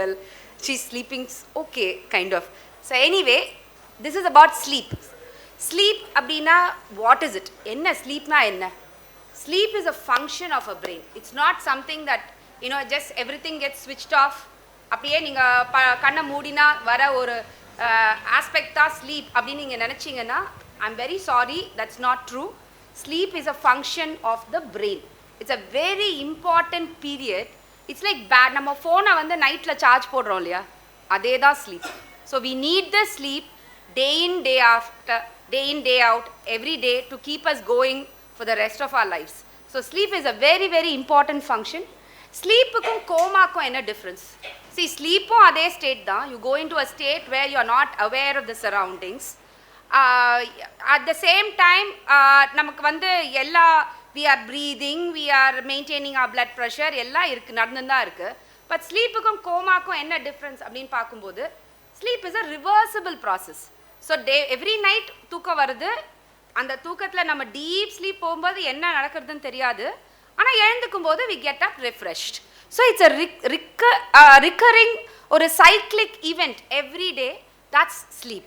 well. She's sleeping okay, kind of. So anyway, this is about sleep. Sleep abdina, what is it? Enna sleep na enna? Sleep is a function of a brain. It's not something that, just everything gets switched off. அப்படியே நீங்கள் கண்ணை மூடினா வர ஒரு aspect தான் sleep அப்படின்னு நீங்கள் நினச்சிங்கன்னா I'm very sorry, that's not true. Sleep is a function of the brain. It's a very important period. It's like bed. நம்ம ஃபோனை வந்து நைட்டில் சார்ஜ் போடுறோம் இல்லையா, அதே தான் sleep. So we need the sleep day in day after day in day out every day to keep us going for the rest of our lives. So sleep is a very very important function. ஸ்லீப்புக்கும் கோமாக்கும் என்ன difference? See, sleepum adhe state da. You go into a state where you are not aware of the surroundings. At the same time, namakku vandu ella we are breathing, we are maintaining our blood pressure, ella irukku nadandha irukku. But sleepukum komakum enna difference appdin paakumbodhu, sleep is a reversible process. So every night தூக்கம் வருது, அந்த தூக்கத்துல நம்ம deep sleep போகும்போது என்ன நடக்குதுன்னு தெரியாது. ஆனா எழுந்துக்கும் போது we get up refreshed. So it's a recurring or a cyclic event every day. That's sleep.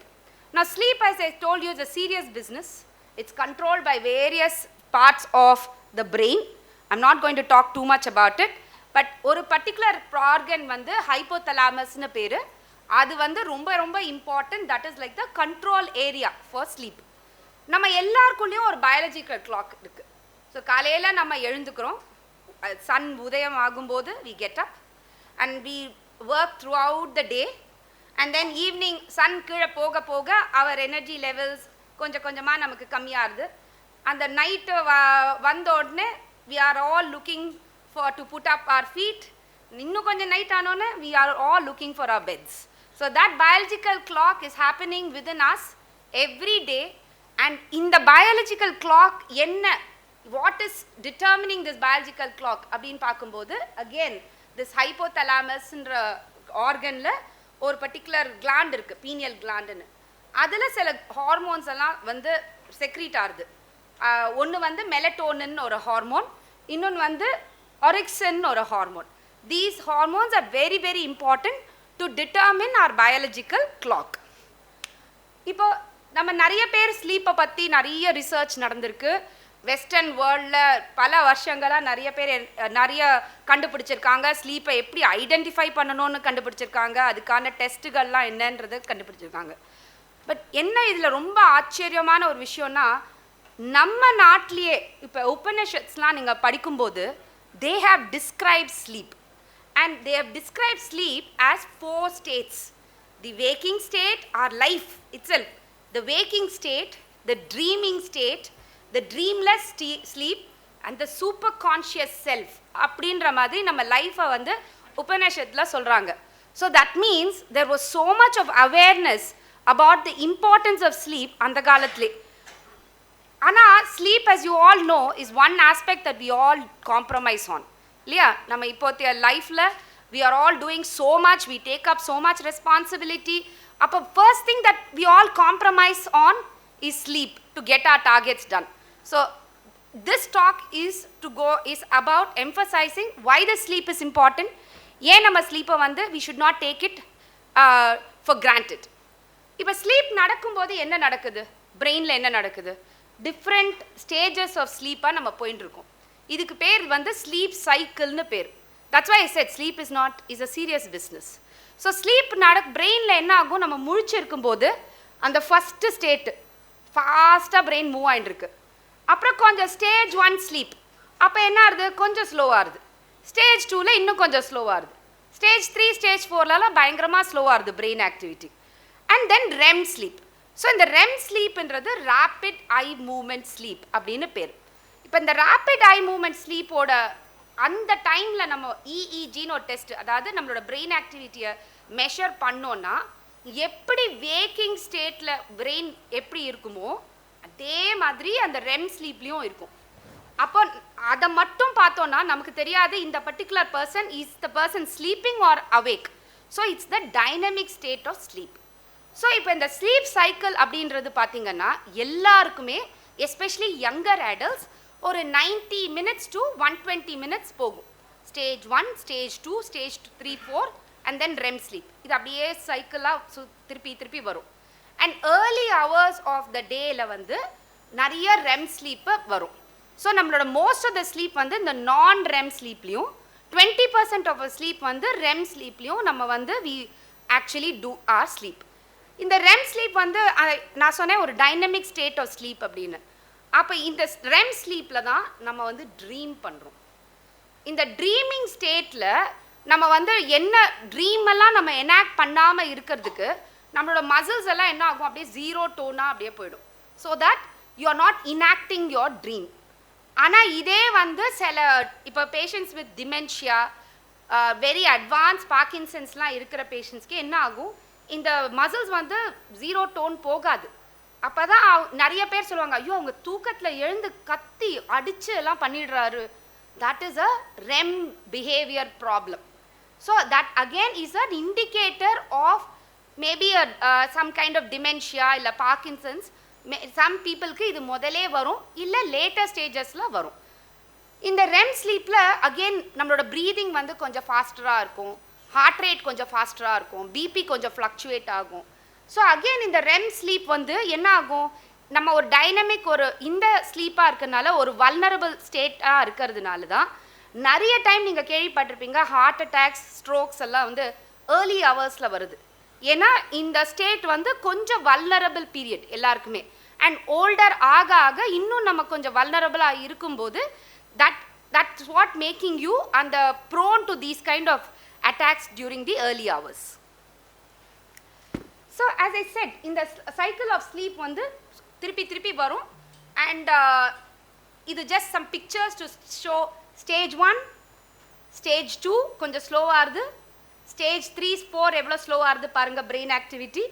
Now sleep, as I told you, is a serious business. It's controlled by various parts of the brain. I'm not going to talk too much about it. But ஒரு particular organ வந்து hypothalamus னு பேரு. அது வந்து ரொம்ப ரொம்ப important. That is like the control area for sleep. நம்ம எல்லாருக்குள்ளேயும் ஒரு biological clock இருக்கு. So காலையில நம்ம எழுந்துக்கிறோம், sun udayam agumbodhu we get up and we work throughout the day, and then evening sun kizha poga poga our energy levels konja konjama namakku kammiyarudhu, and the night vandodne we are all looking for to put up our feet. Innu konja night anone we are all looking for our beds. So that biological clock is happening within us every day. And in the biological clock enna, what is determining this biological clock அப்படினு பாக்கும்போது, again this hypothalamus ன்ற ஆர்கன்ல ஒரு particular gland இருக்கு, pineal gland னு. அதுல சில hormones எல்லாம் வந்து செக்ரீட் ஆகுது. ஒன்னு வந்து மெலட்டோனின் ஒரு ஹார்மோன், இன்னொன்னு வந்து ஆரிக்சின் ஒரு hormone. These hormones are very very important to determine our biological clock. இப்போ நம்ம நிறைய பேர் ஸ்லீப்பை பத்தி நிறைய ரிசர்ச் நடந்திருக்கு. வெஸ்டர்ன் வேர்ல்டில் பல வருஷங்களாக நிறைய பேர் நிறைய கண்டுபிடிச்சிருக்காங்க. ஸ்லீப்பை எப்படி ஐடென்டிஃபை பண்ணணும்னு கண்டுபிடிச்சிருக்காங்க, அதுக்கான டெஸ்ட்டுகள்லாம் என்னன்றது கண்டுபிடிச்சிருக்காங்க. பட் என்ன இதில் ரொம்ப ஆச்சரியமான ஒரு விஷயம்னா, நம்ம நாட்டிலேயே இப்போ உபனிஷத்ஸ்லாம் நீங்கள் படிக்கும்போது they have described sleep, and they have described sleep as 4 states. The waking state, our life itself, the waking state, the dreaming state, the dreamless sleep, and the super conscious self. அப்படின்ற மாதிரி நம்ம லைஃபை வந்து உபநிஷத்துல சொல்றாங்க. So that means there was so much of awareness about the importance of sleep அந்த காலத்திலே. ஆனா sleep, as you all know, is one aspect that we all compromise on. இல்லையா? நம்ம இப்போதைய லைஃப்ல we are all doing so much, we take up so much responsibility. அப்போ first thing that we all compromise on is sleep to get our targets done. So this talk is about emphasizing why the sleep is important. ஏன் நம்ம ஸ்லீப்பை வந்து we should not take it for granted. இப்போ sleep நடக்கும்போது என்ன நடக்குது, பிரெயினில் என்ன நடக்குது, டிஃப்ரெண்ட் ஸ்டேஜஸ் ஆஃப் ஸ்லீப்பாக நம்ம போயிட்டு இருக்கோம். இதுக்கு பேர் வந்து ஸ்லீப் சைக்கிள்னு பேர். That's why I said sleep is a serious business. So sleep பிரெயினில் என்ன ஆகும், நம்ம முழிச்சிருக்கும்போது அந்த ஃபஸ்ட்டு ஸ்டேட்டு ஃபாஸ்ட்டாக பிரெயின் மூவ் ஆகிட்டு இருக்கு. அப்புறம் கொஞ்சம் ஸ்டேஜ் 1 ஸ்லீப், அப்போ என்ன ஆகுது, கொஞ்சம் ஸ்லோவாகுது. ஸ்டேஜ் 2ல இன்னும் கொஞ்சம் ஸ்லோவாகுது. ஸ்டேஜ் 3 ஸ்டேஜ் 4லலாம் பயங்கரமாக ஸ்லோவாகுது brain activity. And then REM sleep. So இந்த REM ஸ்லீப்ன்றது ரேப்பிட் ஐ மூமெண்ட் ஸ்லீப் அப்படின்னு பேர். இப்போ இந்த ரேப்பிட் ஐ மூமெண்ட் ஸ்லீப்போட அந்த டைமில் நம்ம EEGன்னு ஒரு டெஸ்ட், அதாவது நம்மளோட பிரெயின் ஆக்டிவிட்டியை மெஷர் பண்ணோன்னா எப்படி வேக்கிங் ஸ்டேட்டில் பிரெயின் எப்படி இருக்குமோ அதே மாதிரி அந்த REM ஸ்லீப்லேயும் இருக்கும். அப்போ அதை மட்டும் பார்த்தோன்னா நமக்கு தெரியாது இந்த particular person is the person sleeping or awake. So it's the dynamic state of sleep. So இப்போ இந்த ஸ்லீப் சைக்கிள் அப்படின்றது பார்த்தீங்கன்னா எல்லாருக்குமே, எஸ்பெஷலி யங்கர் அடல்ட்ஸ், ஒரு 90 minutes to 120 minutes போகும். Stage 1, stage 2, stage 3, 4 and then REM sleep. இது அப்படியே சைக்கிளாக திருப்பி வரும். And early hours of the dayல வந்து நிறைய REM sleep வரும். ஸோ நம்மளோட most of the sleep வந்து இந்த non-REM sleepலையும் 20% of our sleep வந்து REM sleepலையும் நம்ம வந்து we actually do our sleep. இந்த REM sleep வந்து நான் சொன்னேன் ஒரு dynamic state of sleep அப்படின்னு. அப்போ இந்த REM sleepல தான் நம்ம வந்து ட்ரீம் பண்ணுறோம். இந்த ட்ரீமிங் ஸ்டேட்டில் நம்ம வந்து என்ன ட்ரீமெல்லாம் நம்ம எனாக்ட் பண்ணாமல் இருக்கிறதுக்கு நம்மளோட மசில்ஸ் எல்லாம் என்ன ஆகும் அப்படியே ஜீரோ டோனாக அப்படியே போயிடும். So that you are not enacting your dream. ஆனால் இதே வந்து சில இப்போ patients with dementia very advance பார்க்கின்சன்ஸ்லாம் இருக்கிற பேஷண்ட்ஸ்க்கு என்ன ஆகும், இந்த மசில்ஸ் வந்து ஜீரோ டோன் போகாது. அப்போ தான் நிறைய பேர் சொல்லுவாங்க, ஐயோ அவங்க தூக்கத்தில் எழுந்து கத்தி அடித்து எல்லாம் பண்ணிடுறாரு. That is a REM behavior problem. So that again is an indicator of maybe some kind of dementia illa Parkinson's. Some people ku idu modale varum illa later stages la varum. In the REM sleep la again nammaloda breathing vandu konja faster ah irukum, heart rate konja faster ah irukum, BP konja fluctuate agum. So again in the REM sleep vandu enna agum, நம்ம ஒரு dynamic ஒரு இந்த ஸ்லீப்பாக இருக்கிறதுனால ஒரு vulnerable ஸ்டேட்டாக இருக்கிறதுனால தான் நிறைய time நீங்கள் கேள்விப்பட்டிருப்பீங்க ஹார்ட் அட்டாக்ஸ் ஸ்ட்ரோக்ஸ் எல்லாம் வந்து ஏர்லி ஹவர்ஸில் வருது. ஏன்னா இந்த ஸ்டேட் வந்து கொஞ்சம் வல்னரபிள் பீரியட் எல்லாருக்குமே. அண்ட் ஓல்டர் ஆக ஆக இன்னும் நம்ம கொஞ்சம் வல்னரபிளாக இருக்கும்போது தட்ஸ் வாட் மேக்கிங் யூ அந்த prone to these kind of attacks during the early hours. So as I said இந்த சைக்கிள் ஆஃப் ஸ்லீப் வந்து திருப்பி வரும். அண்ட் இது just some pictures to show stage 1, stage 2 கொஞ்சம் ஸ்லோவாக இருது, ஸ்டேஜ் 3, 4 எவ்வளோ ஸ்லோவாக இருது பாருங்கள் brain activity.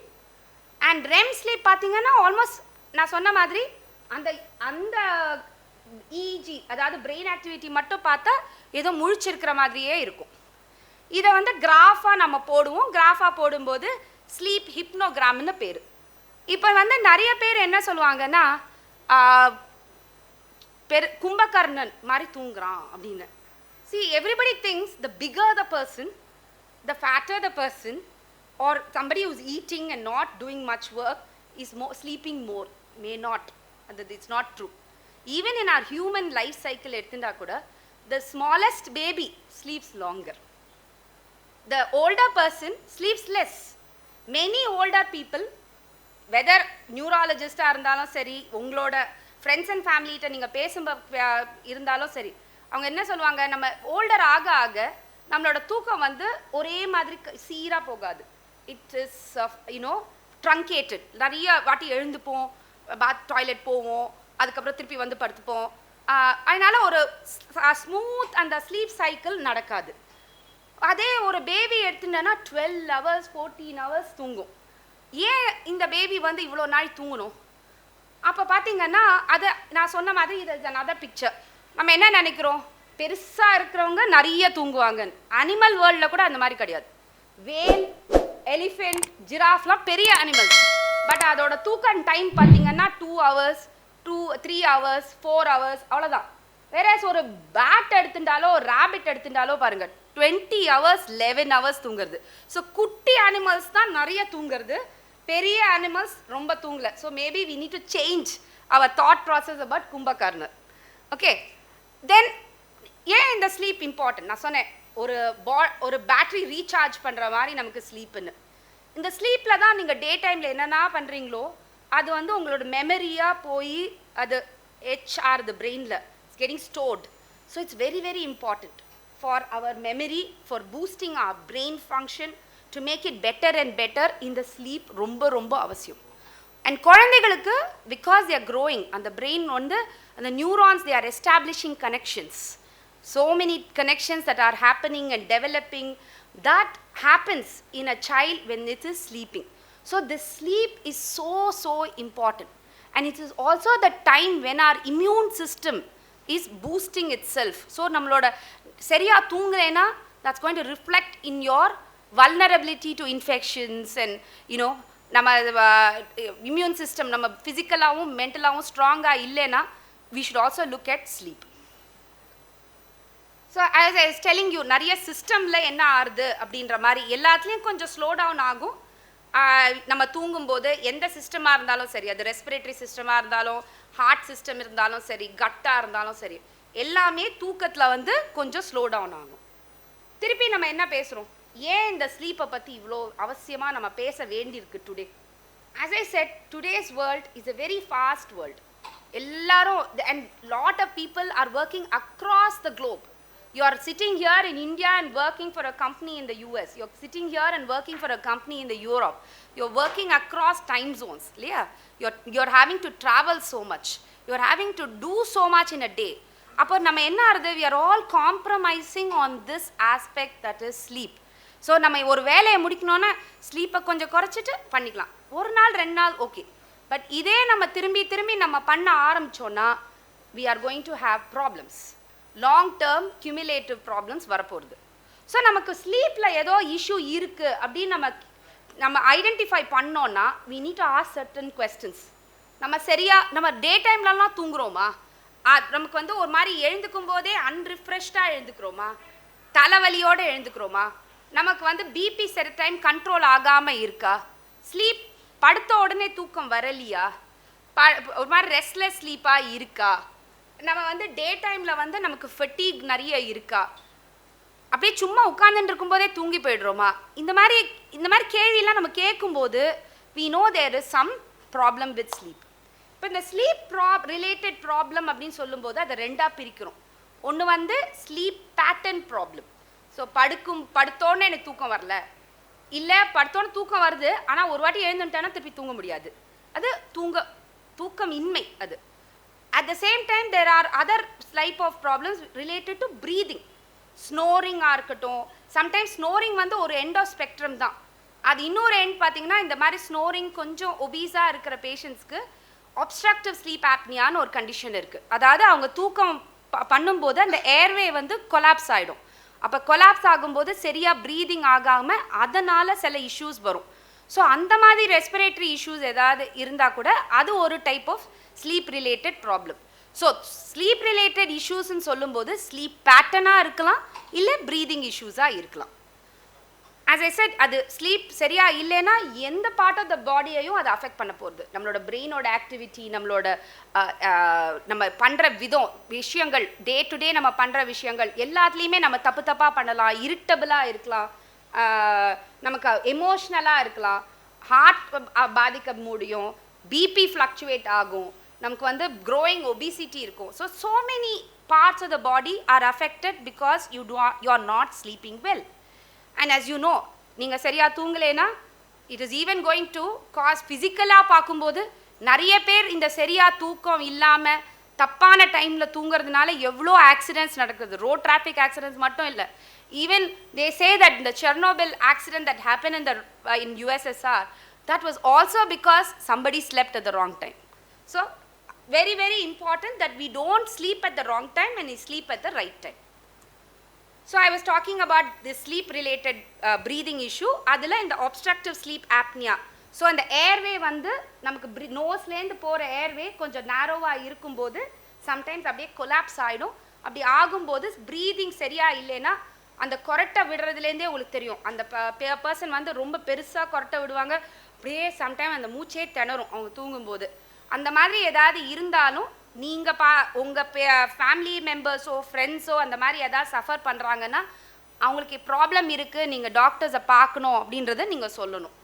And REM sleep பார்த்தீங்கன்னா ஆல்மோஸ்ட் நான் சொன்ன மாதிரி அந்த அந்த இஜி அதாவது பிரெயின் ஆக்டிவிட்டி மட்டும் பார்த்தா ஏதோ முழிச்சிருக்கிற மாதிரியே இருக்கும். இதை வந்து கிராஃபாக நம்ம போடுவோம். கிராஃபாக போடும்போது ஸ்லீப் ஹிப்னோகிராம்னு பேர். இப்போ வந்து நிறைய பேர் என்ன சொல்லுவாங்கன்னா கும்பகர்ணன் மாதிரி தூங்குறான் அப்படின்னு. See, everybody thinks the bigger the person, the fatter the person, or somebody who's eating and not doing much work is sleeping more. May not. It's not true. Even in our human life cycle எடுத்துட்டா கூட the smallest baby sleeps longer. The older person sleeps less. Many older people, whether நியூராலஜிஸ்டாக இருந்தாலும் சரி, உங்களோட friends and ஃபேமிலிகிட்ட நீங்கள் பேசும்போது இருந்தாலும் சரி, அவங்க என்ன சொல்லுவாங்க, நம்ம ஓல்டர் ஆக ஆக நம்மளோட தூக்கம் வந்து ஒரே மாதிரி சீராக போகாது. It is you know truncated. நிறைய வாட்டி எழுந்துப்போம், டாய்லெட் போவோம், அதுக்கப்புறம் திருப்பி வந்து படுத்துப்போம். அதனால் ஒரு ஸ்மூத் அந்த ஸ்லீப் சைக்கிள் நடக்காது. அதே ஒரு பேபி எடுத்துட்டோன்னா 12 hours 14 hours தூங்கும். ஏன் இந்த பேபி வந்து இவ்வளோ நாள் தூங்கணும்? அப்போ பார்த்தீங்கன்னா அதை நான் சொன்ன மாதிரி இது another picture. நம்ம என்ன நினைக்கிறோம், பெருசாக இருக்கிறவங்க நிறைய தூங்குவாங்க. அனிமல் வேர்ல்டில் கூட அந்த மாதிரி கிடையாது. வேல், எலிஃபென்ட், ஜிராஃப்லாம் பெரிய அனிமல்ஸ். பட் அதோட தூக்கம் டைம் பார்த்தீங்கன்னா 2 hours 3 hours 4 hours அவ்வளோதான். வேற ஒரு பேட் எடுத்துட்டாலோ ஒரு ரேபிட் எடுத்துட்டாலோ பாருங்கள் 20 hours 11 hours தூங்குறது. ஸோ குட்டி அனிமல்ஸ் தான் நிறைய தூங்குறது, பெரிய அனிமல்ஸ் ரொம்ப தூங்கலை. So maybe we need to change our thought process about Kumbhakarnan. Okay, then ஏன் இந்த ஸ்லீப் இம்பார்ட்டன்ட்? நான் சொன்னேன் ஒரு பேட்ரி ரீசார்ஜ் பண்ணுற மாதிரி நமக்கு ஸ்லீப்புன்னு. இந்த ஸ்லீப்பில் தான் நீங்கள் டே டைமில் என்னென்னா பண்ணுறீங்களோ அது வந்து உங்களோட மெமரியாக போய் அது ஆறுது பிரெயினில். It's getting stored. So it's very very important for our memory, for boosting our brain function, to make it better and better in the sleep ரொம்ப அவசியம். And குழந்தைகளுக்கு because they are growing, அந்த brain வந்து அந்த neurons they are establishing connections, so many connections that are happening and developing, that happens in a child when it is sleeping. So this sleep is so important, and it is also the time when our immune system is boosting itself. So நம்மளோட சரியா தூங்குறேன்னா that's going to reflect in your vulnerability to infections, and you know நம்ம immune system நம்ம physicalaவும் mentalaவும் ஸ்ட்ராங்கா இல்லைன்னா we should also look at sleep. So as I was telling you நிறைய சிஸ்டமில் என்ன ஆறுது அப்படின்ற மாதிரி எல்லாத்துலேயும் கொஞ்சம் ஸ்லோ டவுன் ஆகும். நம்ம தூங்கும்போது எந்த சிஸ்டமாக இருந்தாலும் சரி, அது ரெஸ்பிரேட்டரி சிஸ்டமாக இருந்தாலும், ஹார்ட் சிஸ்டம் இருந்தாலும் சரி, கட்டாக இருந்தாலும் சரி, எல்லாமே தூக்கத்தில் வந்து கொஞ்சம் ஸ்லோ டவுன் ஆகும். திருப்பி நம்ம என்ன பேசுகிறோம், ஏன் இந்த ஸ்லீப்பை பற்றி இவ்வளோ அவசியமாக நம்ம பேச வேண்டியிருக்கு today? As I said, today's world is a very fast world. எல்லாரும் and lot of people are working across the globe. You are sitting here in India and working for a company in the US. You are sitting here and working for a company in the Europe. You are working across time zones. Yeah, you are having to travel so much. You are having to do so much in a day. அப்போ நம்ம என்ன ஆகுது, we are all compromising on this aspect that is sleep. So நம்ம ஒரு வேலையை முடிக்கணும்னா ஸ்லீப்பை கொஞ்சம் குறைச்சிட்டு பண்ணிக்கலாம், ஒரு நாள் 2 நாள் ஓகே. பட் இதே நம்ம திரும்பி திரும்பி நம்ம பண்ண ஆரம்பித்தோன்னா we are going to have problems. Long term cumulative problems வரப்போகுது. ஸோ நமக்கு ஸ்லீப்பில் ஏதோ இஷ்யூ இருக்குது அப்படின்னு நம்ம ஐடென்டிஃபை பண்ணோன்னா we need to ask certain questions. நம்ம டே டைம்லலாம் தூங்குறோமா, நமக்கு வந்து ஒரு மாதிரி எழுந்துக்கும் போதே அன்ரிஃப்ரெஷ்டாக எழுந்துக்கிறோமா, தலைவலியோடு எழுந்துக்கிறோமா, நமக்கு வந்து பிபி சில டைம் கண்ட்ரோல் ஆகாமல் இருக்கா, ஸ்லீப் படுத்த உடனே தூக்கம் வரலையா, ஒரு மாதிரி ரெஸ்ட்லெஸ் ஸ்லீப்பாக இருக்கா, நம்ம வந்து டே டைமில் வந்து நமக்கு ஃபெட்டிக் நிறைய இருக்கா, அப்படியே சும்மா உட்காந்துட்டு இருக்கும்போதே தூங்கி போய்டுறோமா, இந்த மாதிரி கேள்வியெல்லாம் நம்ம கேட்கும்போது we know there is some problem with sleep. இப்போ இந்த ஸ்லீப் ரிலேட்டட் ப்ராப்ளம் அப்படின்னு சொல்லும்போது அதை 2ஆக பிரிக்கிறோம். ஒன்று வந்து ஸ்லீப் பேட்டர்ன் ப்ராப்ளம். ஸோ படுத்தோன்னே எனக்கு தூக்கம் வரல, இல்லை படுத்தோன்னே தூக்கம் வருது ஆனால் ஒரு வாட்டி எழுந்துட்டேன்னா திருப்பி தூங்க முடியாது, அது தூக்கம் இன்மை அது. At the same time there are other type of problems related to breathing. ஸ்னோரிங்காக இருக்கட்டும், சம்டைம்ஸ் ஸ்னோரிங் வந்து ஒரு எண்ட் ஆஃப் ஸ்பெக்ட்ரம் தான், அது இன்னொரு எண்ட் பார்த்தீங்கன்னா இந்த மாதிரி ஸ்னோரிங் கொஞ்சம் ஒபீஸாக இருக்கிற பேஷண்ட்ஸ்க்கு obstructive sleep apneaன்னு ஒரு கண்டிஷன் இருக்குது. அதாவது அவங்க தூக்கம் பண்ணும்போது அந்த ஏர்வே வந்து கொலாப்ஸ் ஆகிடும். அப்போ கொலாப்ஸ் ஆகும்போது சரியாக ப்ரீதிங் ஆகாமல் அதனால் சில இஷ்யூஸ் வரும். ஸோ அந்த மாதிரி ரெஸ்பிரேட்டரி இஷ்யூஸ் ஏதாவது இருந்தால் கூட அது ஒரு type of sleep related problem. So sleep related இஷ்யூஸ்ன்னு சொல்லும்போது ஸ்லீப் பேட்டர்னாக இருக்கலாம், இல்லை ப்ரீதிங் இஷ்யூஸாக இருக்கலாம். as I said, அது ஸ்லீப் சரியாக இல்லைன்னா எந்த பார்ட் ஆஃப் த பாடியையும் அதை அஃபெக்ட் பண்ண போகிறது. நம்மளோட பிரெயினோட ஆக்டிவிட்டி, நம்ம பண்ணுற விஷயங்கள், டே டு டே நம்ம பண்ணுற விஷயங்கள் எல்லாத்துலேயுமே நம்ம தப்பாக பண்ணலாம், இரிட்டபிளாக இருக்கலாம், நமக்கு எமோஷ்னலாக இருக்கலாம், ஹார்ட் பாதிக்க முடியும், பிபி ஃப்ளக்சுவேட் ஆகும், நமக்கு வந்து க்ரோயிங் ஒபிசிட்டி இருக்கும். So many parts of the body are affected because you are not sleeping well. And as you know, நீங்கள் சரியாக தூங்கலைன்னா it is even going to cause ஃபிசிக்கலாக பார்க்கும்போது நிறைய பேர் இந்த சரியாக தூக்கம் இல்லாமல் தப்பான டைமில் தூங்குறதுனால எவ்வளோ ஆக்சிடென்ட்ஸ் நடக்குது. ரோட் டிராஃபிக் ஆக்சிடென்ட்ஸ் மட்டும் இல்லை, even they say that the Chernobyl accident that happened in USSR, that was also because somebody slept at the wrong time. So very very important that we don't sleep at the wrong time and we sleep at the right time. So I was talking about this sleep related breathing issue. அதில் இந்த obstructive sleep apnea. So அந்த airway வந்து நமக்கு நோஸ்லேருந்து போகிற airway கொஞ்சம் நேரோவாக இருக்கும்போது sometimes அப்படியே collapse ஆகிடும். அப்படி ஆகும்போது ப்ரீதிங் சரியாக இல்லைன்னா அந்த கொரட்டை விடுறதுலேருந்தே உங்களுக்கு தெரியும், அந்த பர்சன் வந்து ரொம்ப பெருசாக கொரட்டை விடுவாங்க, அப்படியே சம்டைம் அந்த மூச்சே திணறும் அவங்க தூங்கும்போது. அந்த மாதிரி ஏதாவது இருந்தாலும் நீங்கள் உங்கள் ஃபேமிலி மெம்பர்ஸோ ஃப்ரெண்ட்ஸோ அந்த மாதிரி எதாவது சஃபர் பண்ணுறாங்கன்னா அவங்களுக்கு ப்ராப்ளம் இருக்குது, நீங்கள் டாக்டர்ஸை பார்க்கணும் அப்படின்றத நீங்கள் சொல்லணும்.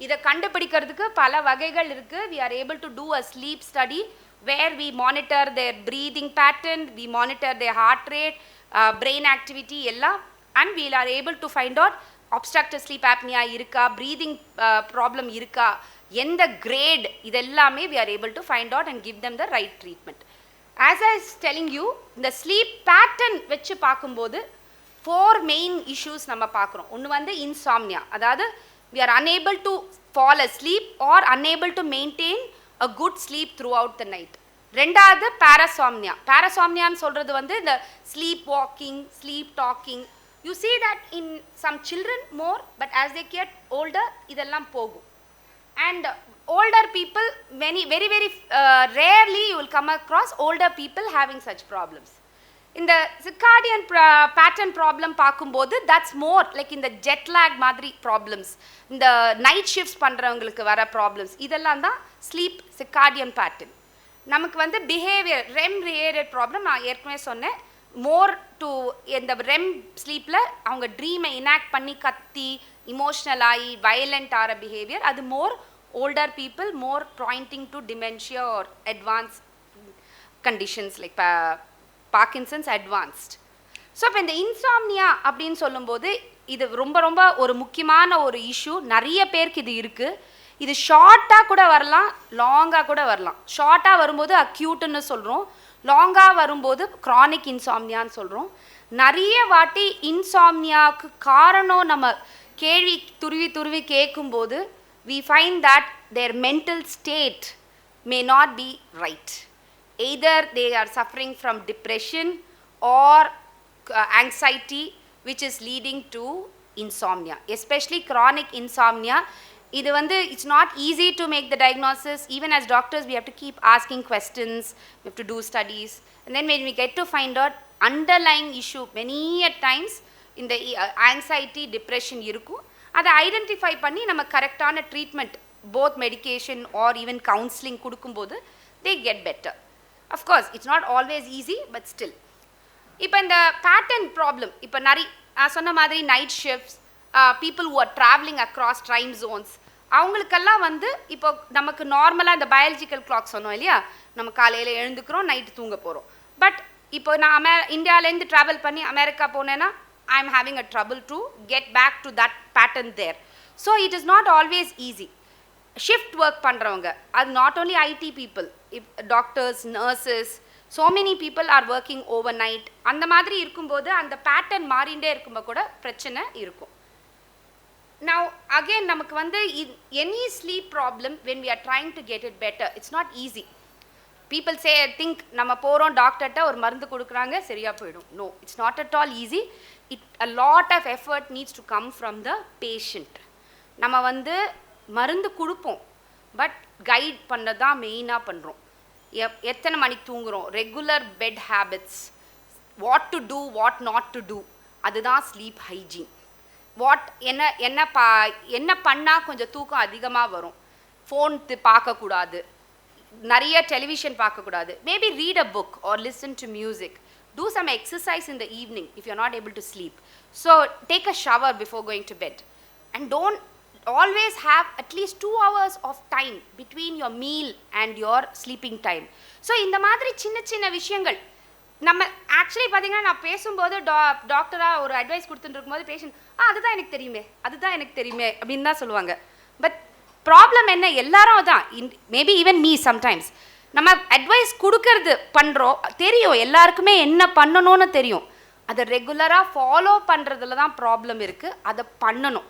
இதை கண்டுபிடிக்கிறதுக்கு பல வகைகள் இருக்குது. we are able to do a sleep study where we monitor their breathing pattern, we monitor their heart rate, brain activity எல்லாம், and we are able to find out obstructive sleep apnea இருக்கா, breathing problem இருக்கா, எந்த great, இதெல்லாமே we are able to find out and give them the right treatment. As I was telling you, இந்த sleep pattern வச்சு பார்க்கும்போது 4 main issues நம்ம பார்க்குறோம். ஒன்று வந்து insomnia, அதாவது we are unable to fall asleep or unable to maintain a good sleep throughout the night. ரெண்டாவது parasomnia. Parasomniaன்னு சொல்கிறது வந்து இந்த sleep walking, sleep talking. You see that in some children more, but as they get older இதெல்லாம் போகும். And older people, very very rarely you will come across older people having such problems. இந்த circadian pattern problem பார்க்கும்போது that's more like இந்த jet lag மாதிரி problems, இந்த night shifts பண்ணுறவங்களுக்கு வர problems, இதெல்லாம் தான் sleep circadian pattern. நமக்கு வந்து behavior REM related problem நான் ஏற்கனவே சொன்னேன், more to இந்த REM sleepல அவங்க ட்ரீமை enact பண்ணி கத்தி emotional ஆகி violent ஆகிற behavior, அது more older people, more pointing to dementia or advanced conditions like Parkinson's advanced. So இப்போ இந்த இன்சாம்னியா அப்படின்னு சொல்லும்போது இது ரொம்ப ரொம்ப ஒரு முக்கியமான ஒரு இஷ்யூ. நிறைய பேருக்கு இது இருக்குது. இது ஷார்ட்டாக கூட வரலாம், லாங்காக கூட வரலாம். ஷார்ட்டாக வரும்போது அக்யூட்டுன்னு சொல்கிறோம், லாங்காக வரும்போது க்ரானிக் இன்சாம்னியான்னு சொல்கிறோம். நிறைய வாட்டி இன்சாம்னியாவுக்கு காரணம் நம்ம கேள்வி துருவி துருவி கேட்கும்போது we find that their mental state may not be right. Either they are suffering from depression or anxiety, which is leading to insomnia, especially chronic insomnia. Idu vandu it's not easy to make the diagnosis. Even as doctors we have to keep asking questions, we have to do studies, and then when we get to find out underlying issue, many at times in the anxiety depression irukku, அதை identify பண்ணி நம்ம கரெக்டான treatment both medication or even counselling கொடுக்கும்போது they get better. Of course it's not always easy, but still இப்போ இந்த pattern problem, இப்போ நான் சொன்ன மாதிரி night shifts, people who are travelling across time zones, அவங்களுக்கெல்லாம் வந்து இப்போ நமக்கு நார்மலாக இந்த பயாலஜிக்கல் கிளாக் சொன்னோம் இல்லையா, நம்ம காலையில் எழுந்துக்கிறோம், நைட்டு தூங்க போகிறோம். பட் இப்போ நான் இந்தியாவிலேருந்து ட்ராவல் பண்ணி அமெரிக்கா போனேன்னா I am having a trouble to get back to that pattern there. So it is not always easy. Shift work பண்றவங்க, அது not only IT people, doctors, nurses, so many people are working overnight. அந்த மாதிரி இருக்கும்போது அந்த pattern மாறிண்டே இருக்கும்போது கூட பிரச்சனை இருக்கும். Now again நமக்கு வந்து any sleep problem when we are trying to get it better, it's not easy. People say, I think நம்ம போகிறோம் டாக்டர்கிட்ட ஒரு மருந்து கொடுக்குறாங்க சரியாக போயிடும். No, it's not at all easy. A lot of effort needs to come from the patient. நம்ம வந்து மருந்து கொடுப்போம், பட் கைட் பண்ண தான் மெயினாக பண்ணுறோம். எத்தனை மணிக்கு தூங்குகிறோம், regular bed habits, what to do what not to do, அதுதான் ஸ்லீப் ஹைஜீன். என்ன பண்ணால் கொஞ்சம் தூக்கம் அதிகமாக வரும், ஃபோன் பார்க்கக்கூடாது, நிறைய டெலிவிஷன் பார்க்கக்கூடாது, maybe read a book R listen to music, do some exercise in the evening if you're not able to sleep. So take a shower before going to bed, and don't always have at least 2 hours of time between your meal and your sleeping time. So இந்த மாதிரி சின்ன சின்ன விஷயங்கள் நம்ம actually பார்த்தீங்கன்னா நான் பேசும்போது டாக்டராக ஒரு அட்வைஸ் கொடுத்துட்டு இருக்கும்போது பேஷண்ட் அதுதான் எனக்கு தெரியுமே அப்படின்னு தான் சொல்லுவாங்க. பட் ப்ராப்ளம் என்ன, எல்லாரும் தான், மேபி ஈவன் மீ சம்டைம்ஸ் நம்ம அட்வைஸ் கொடுக்கறது பண்ணுறோம், தெரியும் எல்லாருக்குமே என்ன பண்ணணும்னு தெரியும், அதை ரெகுலராக ஃபாலோ பண்ணுறதுல தான் ப்ராப்ளம் இருக்குது. அதை பண்ணணும்.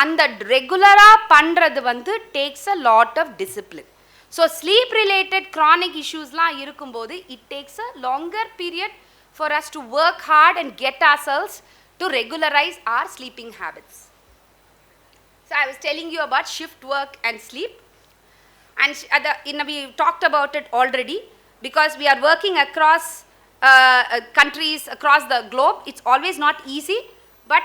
அந்த ரெகுலராக பண்ணுறது வந்து takes a lot of discipline. So sleep related chronic இஷ்யூஸ்லாம் இருக்கும்போது it takes a longer period for us to work hard and get our cells to regularise our sleeping habits. So I was telling you about shift work and sleep, and we talked about it already, because we are working across countries, across the globe. It's always not easy, but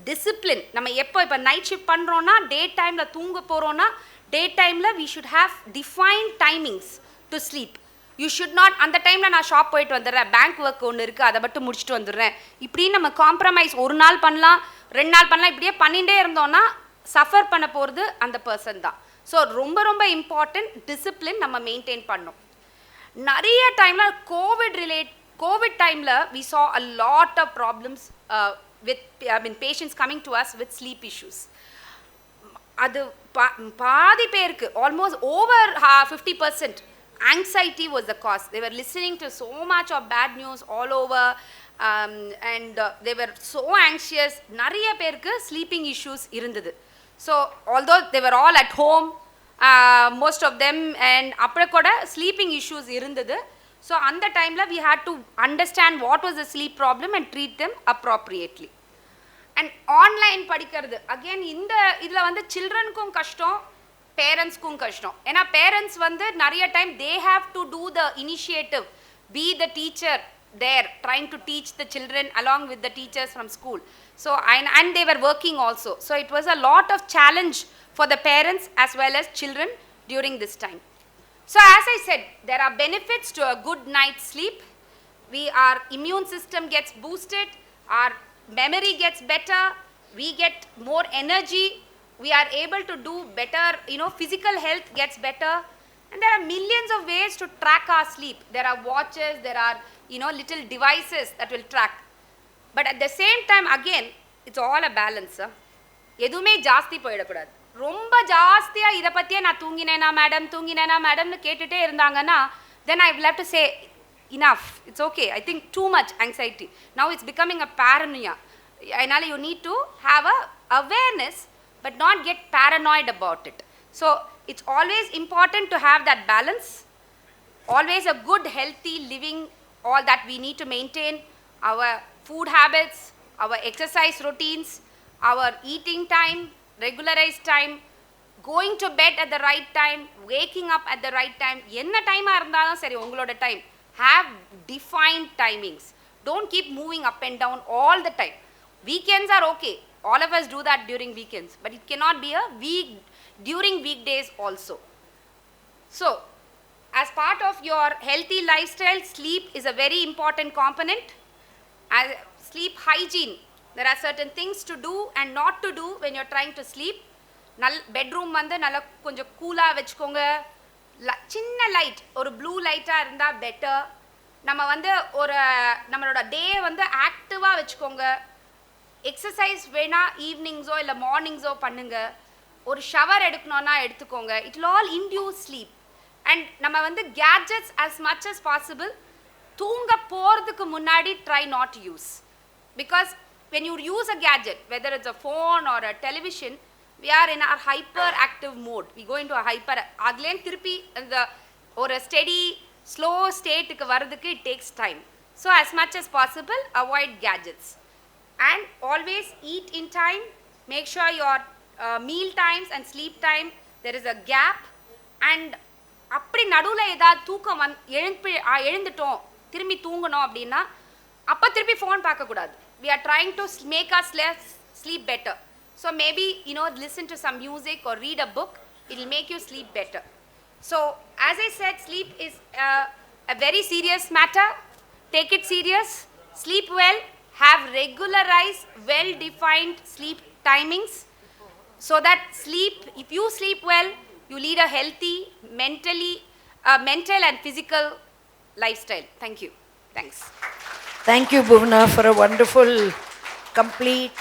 discipline. நம்ம எப்போ இப்போ night shift பண்ணுறோன்னா, டே டைமில் தூங்க போகிறோன்னா, டே டைமில் we should have defined timings to sleep. You should not அந்த டைமில் நான் ஷாப் போயிட்டு வந்துடுறேன், பேங்க் ஒர்க் ஒன்று இருக்குது அதை மட்டும் முடிச்சுட்டு வந்துடுறேன், இப்படி நம்ம காம்ப்ரமைஸ் ஒரு நாள் பண்ணலாம், 2 நாள் பண்ணலாம், இப்படியே பண்ணிகிட்டே இருந்தோன்னா சஃபர் பண்ண போகிறது அந்த பர்சன் தான். ஸோ ரொம்ப ரொம்ப இம்பார்ட்டன்ட் டிசிப்ளின் நம்ம மெயின்டைன் பண்ணோம். நிறைய டைமில் கோவிட் டைமில் we saw a lot of problems with patients coming to us with sleep issues. அது பாதி பேருக்கு almost over 50% anxiety was the cause. They were listening to so much of bad news all over, and they were so anxious. நிறைய பேருக்கு sleeping issues இருந்தது. So although they were all at home, most of them, and அப்போ கூட sleeping issues இருந்தது. So அந்த டைமில் we had to understand what was the sleep problem and treat them appropriately. And online படிக்கிறது again இந்த இதில் வந்து சில்ட்ரனுக்கும் கஷ்டம், பேரண்ட்ஸ்க்கும் கஷ்டம். ஏன்னா பேரண்ட்ஸ் வந்து நிறைய time they have to do the initiative, be the teacher there trying to teach the children along with the teachers from school. So, and they were working also. So, it was a lot of challenge for the parents as well as children during this time. So, as I said, there are benefits to a good night's sleep. Our immune system gets boosted, our memory gets better, we get more energy, we are able to do better, physical health gets better. And there are millions of ways to track our sleep. There are watches, there are, little devices that will track. But at the same time, again, it's all a balance. எதுவுமே ஜாஸ்தி போயிடக்கூடாது. ரொம்ப ஜாஸ்தியாக இதை பற்றியே நான் தூங்கினேனா மேடம்னு கேட்டுகிட்டே இருந்தாங்கன்னா then I will have to say enough, it's okay. I think too much anxiety. Now it's becoming a paranoia. அதனால you need to have a awareness but not get paranoid about it. So it's always important to have that balance, always a good healthy living, all that we need to maintain, our food habits, our exercise routines, our eating time, regularized time, going to bed at the right time, waking up at the right time. என்ன டைமாக இருந்தாலும் சரி உங்களோட time, have defined timings. Don't keep moving up and down all the time. Weekends are okay. All of us do that during weekends, but it cannot be during weekdays also. So, as part of your healthy lifestyle, sleep is a very important component. As sleep hygiene, there are certain things to do and not to do when you're trying to sleep. Bedroom வந்து நல்லா கொஞ்சம் கூலாக வச்சுக்கோங்க. சின்ன light, ஒரு blue லைட்டாக இருந்தால் better. நம்ம வந்து நம்மளோட டே வந்து ஆக்டிவாக வச்சுக்கோங்க. எக்ஸசைஸ் வேணால் ஈவினிங்ஸோ இல்லை மார்னிங்ஸோ பண்ணுங்க. ஒரு ஷவர் எடுக்கணுன்னா எடுத்துக்கோங்க. It will all induce sleep. And நம்ம வந்து gadgets as much as possible தூங்க போகிறதுக்கு முன்னாடி try not to use. Because when you use a gadget, whether it's a phone or a television, we are in our hyperactive mode. We go into a அதுலேயும் திருப்பி அந்த ஒரு steady slow ஸ்டேட்டுக்கு வர்றதுக்கு it takes time. So as much as possible avoid gadgets and always eat in time. Make sure your meal times and sleep time there is a gap. And அப்படி நடுவில் ஏதாவது தூக்கம் எழுந்துட்டோம் திரும்பி தூங்கணும் அப்படின்னா அப்போ திருப்பி ஃபோன் பார்க்கக்கூடாது. We are trying to make us sleep better. So maybe, listen to some music or read a book. It will make you sleep better. So as I said, sleep is a very serious matter. Take it serious. Sleep well. Have regularized, well-defined sleep timings. So that if you sleep well, you lead a healthy, mental and physical lifestyle. Thank you. Thanks. Thank you, Bhuvna, for a wonderful, complete